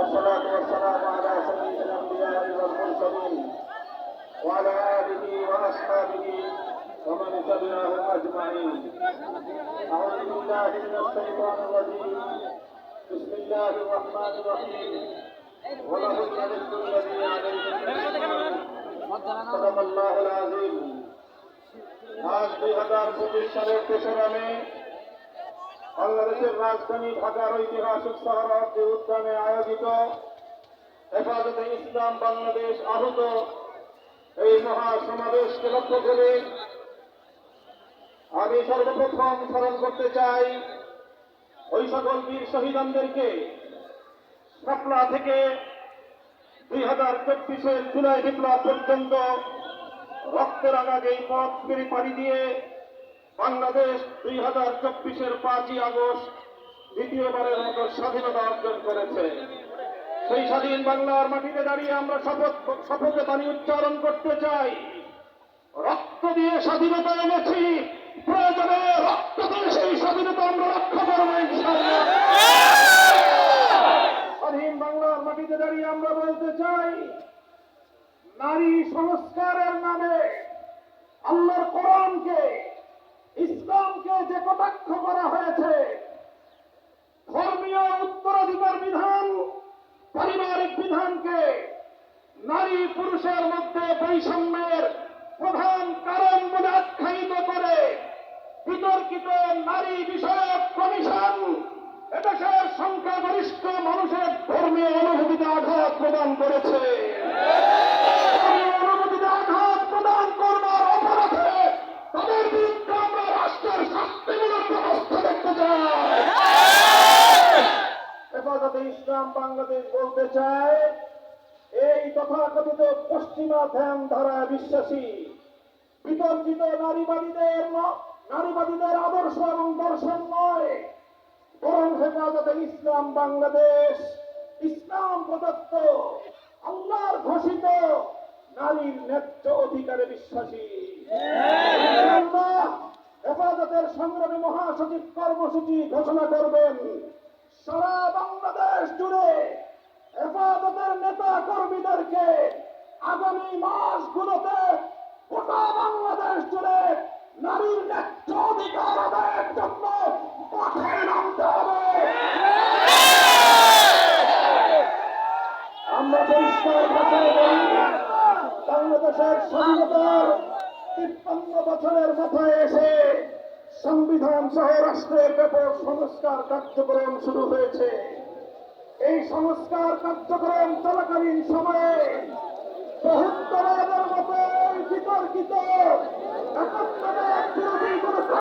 والصلاة والسلام على سيد الأنبياء والمرسلين وعلى آله وأصحابه ومن تبعهم أجمعين. أعوذ بالله من الشيطان الرجيم. بسم الله الرحمن الرحيم. وله الرزق الذي عليه صدق الله العظيم. আজ 2025 সালের 3রা মে বাংলাদেশের রাজধানী ঢাকার ঐতিহাসিক সোহরাওয়ার্দী উদ্যানে আয়োজিত হেফাজতে ইসলাম বাংলাদেশ আহত এই মহাসমাবেশকে লক্ষ্য করে আমি সর্বপ্রথম স্মরণ করতে চাই ওই সকল বীর শহীদদেরকে শাপলা থেকে 2024-এর জুলাই বিপ্লব পর্যন্ত রক্তের আগাগে এই পথ পাড়ি দিয়ে বাংলাদেশ 2024-এর 5ই আগস্ট দ্বিতীয়বারের মতো স্বাধীনতা অর্জন করেছে। সেই স্বাধীন বাংলার মাটিতে দাঁড়িয়ে আমরা শপথে বাণী উচ্চারণ করতে চাই, রক্ত দিয়ে স্বাধীনতা এনেছি, প্রয়োজনে রক্ত দিয়ে সেই স্বাধীনতা আমরা রক্ষা করবো ইনশাআল্লাহ। স্বাধীন বাংলার মাটিতে দাঁড়িয়ে আমরা বলতে চাই, নারী সংস্কারের নামে আল্লাহর কোরআনকে, ইসলামকে যে কটাক্ষ করা হয়েছে, ধর্মীয় উত্তরাধিকার বিধান, পারিবারিক বিধানকে নারী পুরুষের মধ্যে বৈষম্যের প্রধান কারণ বলে আখ্যায়িত করে বিতর্কিত নারী বিষয়ক কমিশন এদেশের সংখ্যাগরিষ্ঠ মানুষের ধর্মীয় অনুভূতিতে আঘাত প্রদান করেছে। অনুভূতিতে আঘাত প্রদান করবার অপরাধে তাদের বিরুদ্ধে আমরা রাষ্ট্রের শাস্তিমূলক ব্যবস্থা দেখতে চাই। হেফাজতে ইসলাম বাংলাদেশ বলতে চায়, এই তথাকথিত পশ্চিমা ধ্যান ধারায় বিশ্বাসী বিতর্কিত নারীবাদীদের আদর্শ এবং দর্শন নয়, বরং হেফাজতে ইসলাম বাংলাদেশ ইসলাম প্রদত্ত আল্লাহর ঘোষিত নারীর ন্যায্য অধিকারে বিশ্বাসী। হেফাজতের সংগ্রামী মহাসচিব কর্মসূচি ঘোষণা করবেন। সারা বাংলাদেশ জুড়ে হেফাজতের নেতা কর্মীদেরকে আগামী মাসগুলোতে গোটা বাংলাদেশ জুড়ে নারীর ন্যায্য অধিকার আদায়ের জন্য মাঠে নামতে হবে। আমরা পরিষ্কার ভাষায় বলি, বাংলাদেশের স্বাধীনতার 53 বছরের মাথায় এসে সংবিধান সহ রাষ্ট্রের ব্যাপক সংস্কার কার্যক্রম শুরু হয়েছে। এই সংস্কার কার্যক্রম চলাকালীন সময়ে বহুত্ববাদের মতো বিতর্কিত